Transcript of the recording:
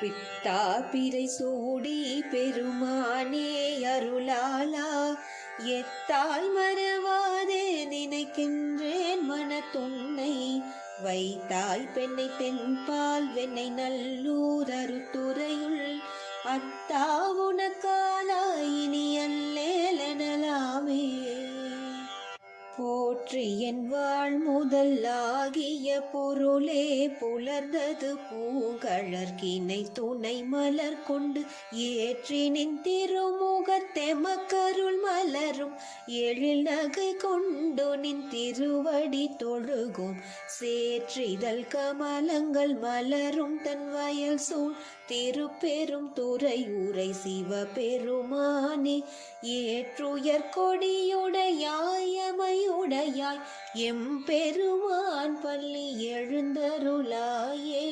பித்தா பிறை சூடி பெருமானே அருளாலா எத்தால் மறவாதே நினைக்கின்றேன் மனத்துன்னை வைத்தாய் பெண்ணை தென்பால் வெண்ணை நல்லூர் அருத்துறையுள் அத்தா உனக்காலாய் இனி அல்லேலெனலாமே போற்றி என் வாழ் முதல் ஆகிய பொருளே புலர்ந்தது பூங்கழற்கினை துணை மலர் கொண்டு ஏற்றி நின் திருமுகத்தெமக்கருள் மலரும் எழில் நகை கொண்டு நின் திருவடி தொழுகும் சேற்றிதழ் கமலங்கள் மலரும் தன் வயல் சூழ் திருப்பெரும் துறையூரை சிவபெருமானே ஏற்றுயர் கொடியுடையாயமையுடையாய் எம்பெருமான் பள்ளி எழுந்தருளாயே.